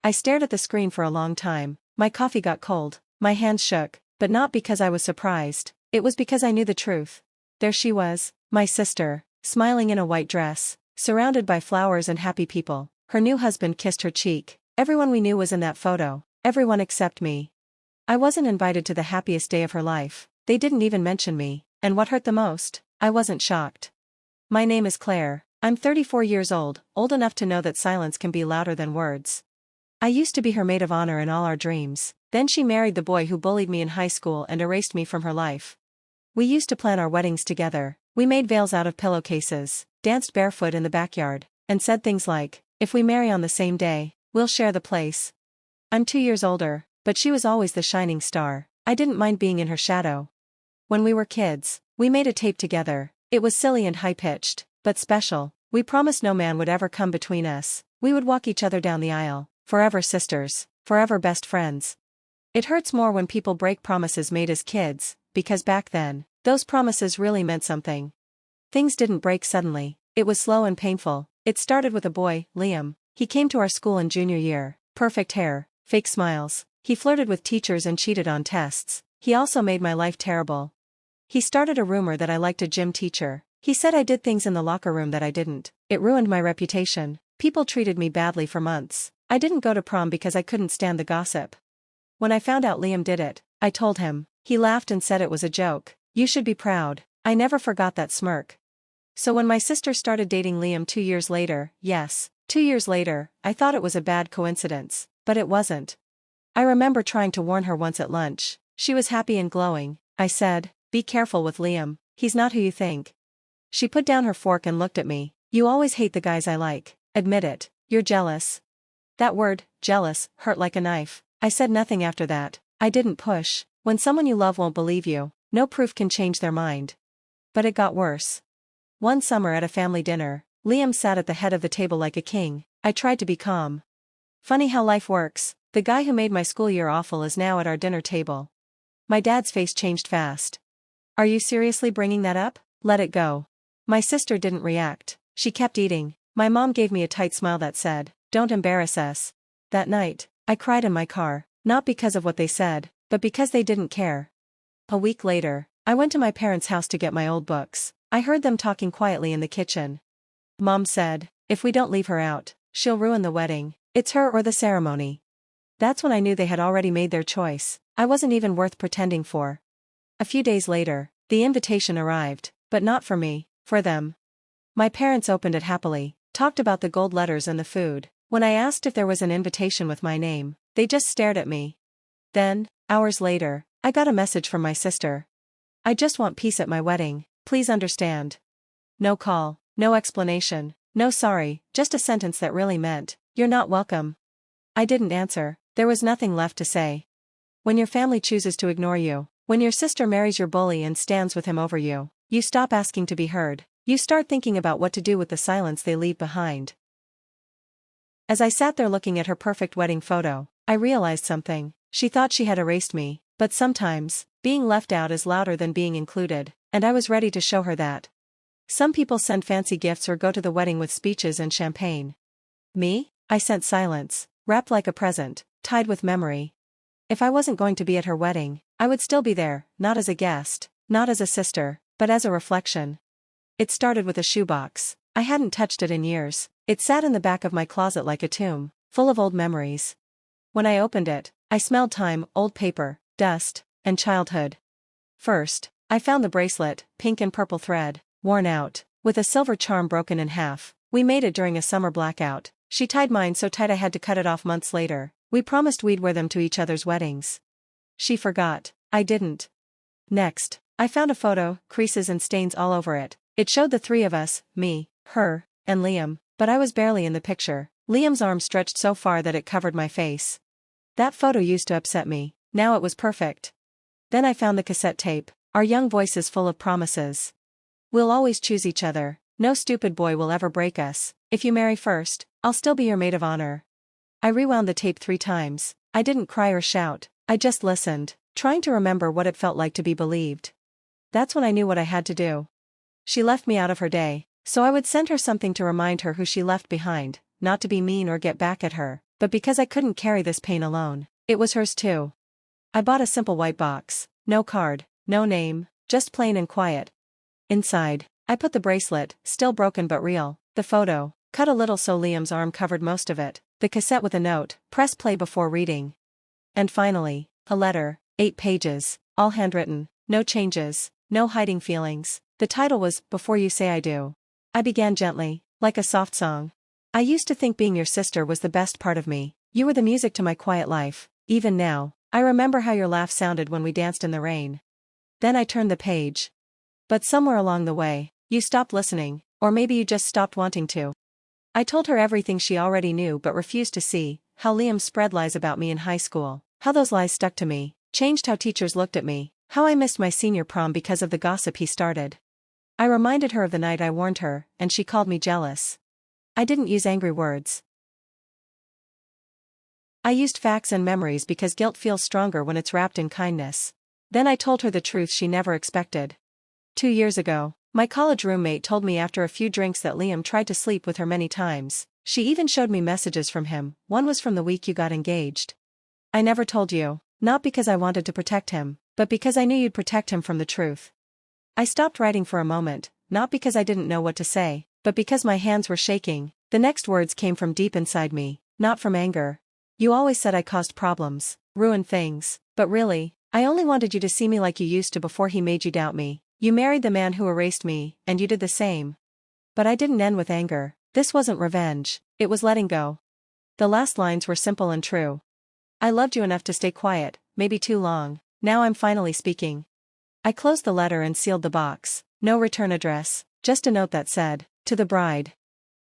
I stared at the screen for a long time. My coffee got cold, my hands shook, but not because I was surprised. It was because I knew the truth. There she was, my sister, smiling in a white dress, surrounded by flowers and happy people. Her new husband kissed her cheek. Everyone we knew was in that photo, everyone except me. I wasn't invited to the happiest day of her life. They didn't even mention me, and what hurt the most, I wasn't shocked. My name is Claire. I'm 34 years old enough to know that silence can be louder than words. I used to be her maid of honor in all our dreams. Then she married the boy who bullied me in high school and erased me from her life. We used to plan our weddings together. We made veils out of pillowcases, danced barefoot in the backyard, and said things like, if we marry on the same day, we'll share the place. I'm 2 years older, but she was always the shining star. I didn't mind being in her shadow. When we were kids, we made a tape together. It was silly and high-pitched, but special. We promised no man would ever come between us. We would walk each other down the aisle, forever sisters, forever best friends. It hurts more when people break promises made as kids, because back then, those promises really meant something. Things didn't break suddenly. It was slow and painful. It started with a boy, Liam. He came to our school in junior year. Perfect hair, fake smiles. He flirted with teachers and cheated on tests. He also made my life terrible. He started a rumor that I liked a gym teacher. He said I did things in the locker room that I didn't. It ruined my reputation. People treated me badly for months. I didn't go to prom because I couldn't stand the gossip. When I found out Liam did it, I told him. He laughed and said it was a joke. You should be proud. I never forgot that smirk. So when my sister started dating Liam 2 years later, yes, 2 years later, I thought it was a bad coincidence, but it wasn't. I remember trying to warn her once at lunch. She was happy and glowing. I said, be careful with Liam, he's not who you think. She put down her fork and looked at me. You always hate the guys I like. Admit it, you're jealous. That word, jealous, hurt like a knife. I said nothing after that. I didn't push. When someone you love won't believe you, no proof can change their mind. But it got worse. One summer at a family dinner, Liam sat at the head of the table like a king. I tried to be calm. Funny how life works. The guy who made my school year awful is now at our dinner table. My dad's face changed fast. Are you seriously bringing that up? Let it go. My sister didn't react. She kept eating. My mom gave me a tight smile that said, don't embarrass us. That night, I cried in my car, not because of what they said, but because they didn't care. A week later, I went to my parents' house to get my old books. I heard them talking quietly in the kitchen. Mom said, if we don't leave her out, she'll ruin the wedding. It's her or the ceremony. That's when I knew they had already made their choice. I wasn't even worth pretending for. A few days later, the invitation arrived, but not for me, for them. My parents opened it happily, talked about the gold letters and the food. When I asked if there was an invitation with my name, they just stared at me. Then, hours later, I got a message from my sister. I just want peace at my wedding, please understand. No call, no explanation, no sorry, just a sentence that really meant, you're not welcome. I didn't answer, there was nothing left to say. When your family chooses to ignore you, when your sister marries your bully and stands with him over you, you stop asking to be heard. You start thinking about what to do with the silence they leave behind. As I sat there looking at her perfect wedding photo, I realized something. She thought she had erased me, but sometimes, being left out is louder than being included, and I was ready to show her that. Some people send fancy gifts or go to the wedding with speeches and champagne. Me? I sent silence, wrapped like a present, tied with memory. If I wasn't going to be at her wedding, I would still be there, not as a guest, not as a sister, but as a reflection. It started with a shoebox. I hadn't touched it in years. It sat in the back of my closet like a tomb, full of old memories. When I opened it, I smelled time, old paper, dust, and childhood. First, I found the bracelet, pink and purple thread, worn out, with a silver charm broken in half. We made it during a summer blackout. She tied mine so tight I had to cut it off months later. We promised we'd wear them to each other's weddings. She forgot. I didn't. Next, I found a photo, creases and stains all over it. It showed the three of us, me, her, and Liam, but I was barely in the picture. Liam's arm stretched so far that it covered my face. That photo used to upset me. Now it was perfect. Then I found the cassette tape, our young voices full of promises. We'll always choose each other. No stupid boy will ever break us. If you marry first, I'll still be your maid of honor. I rewound the tape 3 times. I didn't cry or shout. I just listened, trying to remember what it felt like to be believed. That's when I knew what I had to do. She left me out of her day, so I would send her something to remind her who she left behind, not to be mean or get back at her. but because I couldn't carry this pain alone. It was hers too. I bought a simple white box. No card, no name, just plain and quiet. Inside, I put the bracelet, still broken but real, the photo, cut a little so Liam's arm covered most of it, the cassette with a note, press play before reading. And finally, a letter, 8 pages, all handwritten, no changes, no hiding feelings. The title was, Before You Say I Do. I began gently, like a soft song. I used to think being your sister was the best part of me. You were the music to my quiet life. Even now, I remember how your laugh sounded when we danced in the rain. Then I turned the page. But somewhere along the way, you stopped listening, or maybe you just stopped wanting to. I told her everything she already knew but refused to see, how Liam spread lies about me in high school, how those lies stuck to me, changed how teachers looked at me, how I missed my senior prom because of the gossip he started. I reminded her of the night I warned her, and she called me jealous. I didn't use angry words. I used facts and memories because guilt feels stronger when it's wrapped in kindness. Then I told her the truth she never expected. 2 years ago, my college roommate told me after a few drinks that Liam tried to sleep with her many times. She even showed me messages from him. One was from the week you got engaged. I never told you, not because I wanted to protect him, but because I knew you'd protect him from the truth. I stopped writing for a moment, not because I didn't know what to say, but because my hands were shaking. The next words came from deep inside me, not from anger. You always said I caused problems, ruined things, but really, I only wanted you to see me like you used to before he made you doubt me. You married the man who erased me, and you did the same. But I didn't end with anger. This wasn't revenge, it was letting go. The last lines were simple and true. I loved you enough to stay quiet, maybe too long. Now I'm finally speaking. I closed the letter and sealed the box. No return address, just a note that said, to the bride.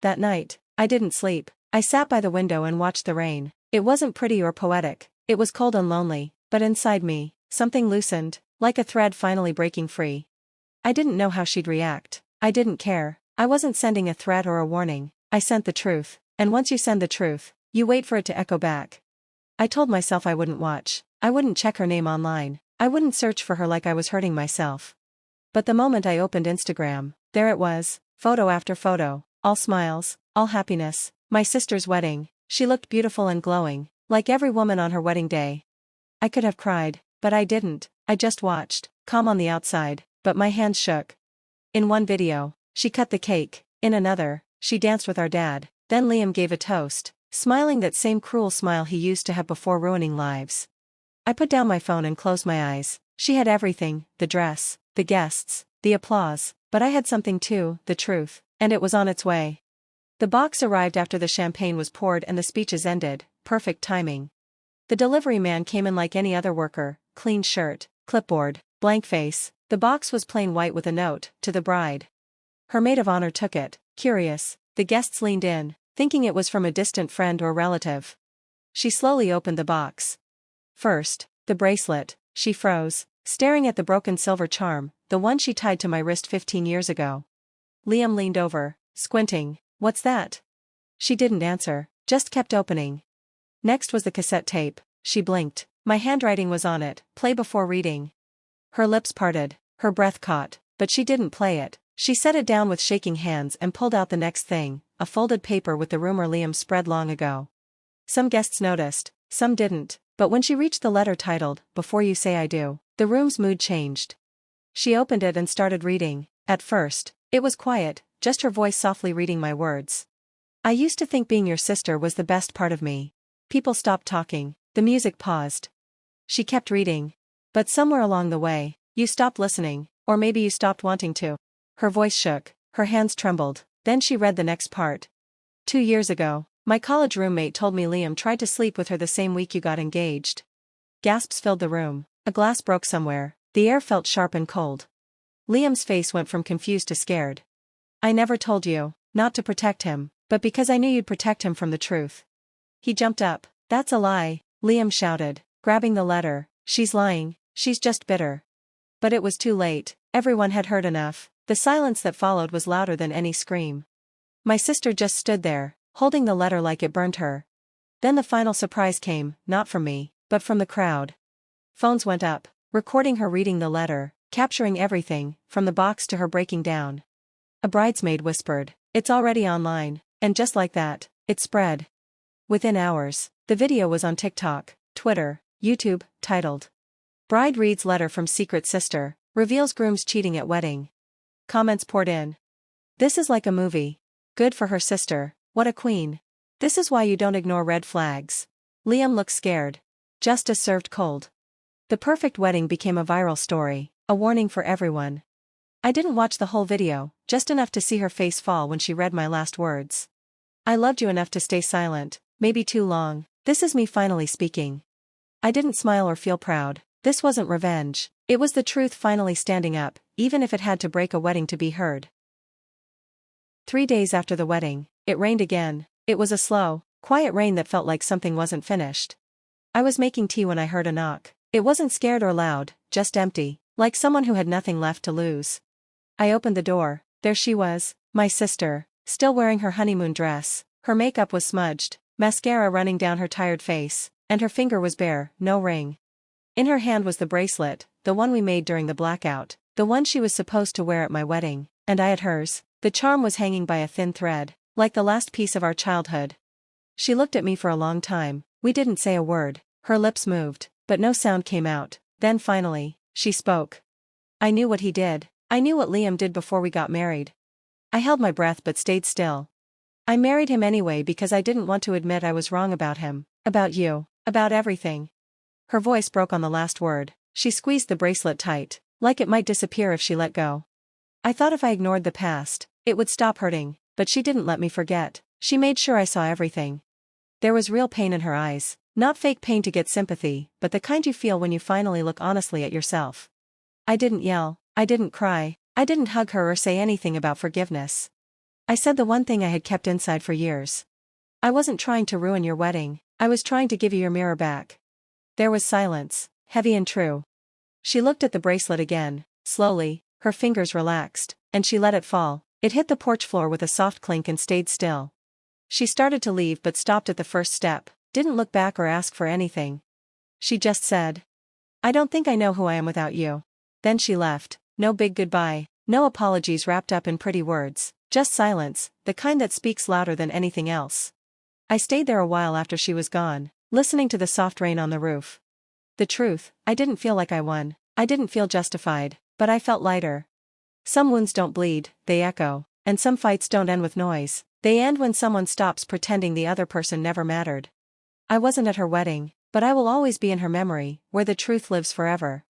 That night, I didn't sleep. I sat by the window and watched the rain. It wasn't pretty or poetic, it was cold and lonely, but inside me, something loosened, like a thread finally breaking free. I didn't know how she'd react. I didn't care. I wasn't sending a threat or a warning. I sent the truth. And once you send the truth, you wait for it to echo back. I told myself I wouldn't watch. I wouldn't check her name online. I wouldn't search for her like I was hurting myself. But the moment I opened Instagram, there it was, photo after photo, all smiles, all happiness, my sister's wedding. She looked beautiful and glowing, like every woman on her wedding day. I could have cried, but I didn't. I just watched, calm on the outside, but my hands shook. In one video, she cut the cake. In another, she danced with our dad. Then Liam gave a toast, smiling that same cruel smile he used to have before ruining lives. I put down my phone and closed my eyes. She had everything, the dress, the guests, the applause, but I had something too, the truth, and it was on its way. The box arrived after the champagne was poured and the speeches ended, perfect timing. The delivery man came in like any other worker, clean shirt, clipboard, blank face. The box was plain white with a note, to the bride. Her maid of honor took it, curious. The guests leaned in, thinking it was from a distant friend or relative. She slowly opened the box. First, the bracelet. She froze, staring at the broken silver charm, the one she tied to my wrist 15 years ago. Liam leaned over, squinting. What's that? She didn't answer, just kept opening. Next was the cassette tape. She blinked. My handwriting was on it, play before reading. Her lips parted, her breath caught, but she didn't play it. She set it down with shaking hands and pulled out the next thing, a folded paper with the rumor Liam spread long ago. Some guests noticed, some didn't, but when she reached the letter titled, Before You Say I Do, the room's mood changed. She opened it and started reading. At first, it was quiet, just her voice softly reading my words. I used to think being your sister was the best part of me. People stopped talking, the music paused. She kept reading. But somewhere along the way, you stopped listening, or maybe you stopped wanting to. Her voice shook, her hands trembled, then she read the next part. 2 years ago, my college roommate told me Liam tried to sleep with her the same week you got engaged. Gasps filled the room, a glass broke somewhere, the air felt sharp and cold. Liam's face went from confused to scared. I never told you, not to protect him, but because I knew you'd protect him from the truth. He jumped up. That's a lie, Liam shouted, grabbing the letter. She's lying, she's just bitter. But it was too late, everyone had heard enough. The silence that followed was louder than any scream. My sister just stood there, holding the letter like it burned her. Then the final surprise came, not from me, but from the crowd. Phones went up, recording her reading the letter, capturing everything, from the box to her breaking down. A bridesmaid whispered, "It's already online," and just like that, it spread. Within hours, the video was on TikTok, Twitter, YouTube, titled, "Bride Reads Letter from Secret Sister, Reveals Groom's Cheating at Wedding." Comments poured in. "This is like a movie. Good for her sister, what a queen. This is why you don't ignore red flags. Liam looks scared. Justice served cold." The perfect wedding became a viral story, a warning for everyone. I didn't watch the whole video, just enough to see her face fall when she read my last words. "I loved you enough to stay silent, maybe too long. This is me finally speaking." I didn't smile or feel proud. This wasn't revenge. It was the truth finally standing up, even if it had to break a wedding to be heard. 3 days after the wedding, it rained again. It was a slow, quiet rain that felt like something wasn't finished. I was making tea when I heard a knock. It wasn't scared or loud, just empty, like someone who had nothing left to lose. I opened the door. There she was, my sister, still wearing her honeymoon dress. Her makeup was smudged, mascara running down her tired face, and her finger was bare, no ring. In her hand was the bracelet, the one we made during the blackout, the one she was supposed to wear at my wedding, and I at hers. The charm was hanging by a thin thread, like the last piece of our childhood. She looked at me for a long time. We didn't say a word. Her lips moved, but no sound came out. Then finally, she spoke. "I knew what he did. I knew what Liam did before we got married." I held my breath but stayed still. "I married him anyway because I didn't want to admit I was wrong about him, about you, about everything." Her voice broke on the last word. She squeezed the bracelet tight, like it might disappear if she let go. I thought if I ignored the past, it would stop hurting, but she didn't let me forget. She made sure I saw everything. There was real pain in her eyes, not fake pain to get sympathy, but the kind you feel when you finally look honestly at yourself. I didn't yell, I didn't cry, I didn't hug her or say anything about forgiveness. I said the one thing I had kept inside for years. "I wasn't trying to ruin your wedding, I was trying to give you your mirror back." There was silence, heavy and true. She looked at the bracelet again, slowly, her fingers relaxed, and she let it fall. It hit the porch floor with a soft clink and stayed still. She started to leave but stopped at the first step, didn't look back or ask for anything. She just said, "I don't think I know who I am without you." Then she left, no big goodbye, no apologies wrapped up in pretty words, just silence, the kind that speaks louder than anything else. I stayed there a while after she was gone, listening to the soft rain on the roof. The truth, I didn't feel like I won, I didn't feel justified, but I felt lighter. Some wounds don't bleed, they echo, and some fights don't end with noise, they end when someone stops pretending the other person never mattered. I wasn't at her wedding, but I will always be in her memory, where the truth lives forever.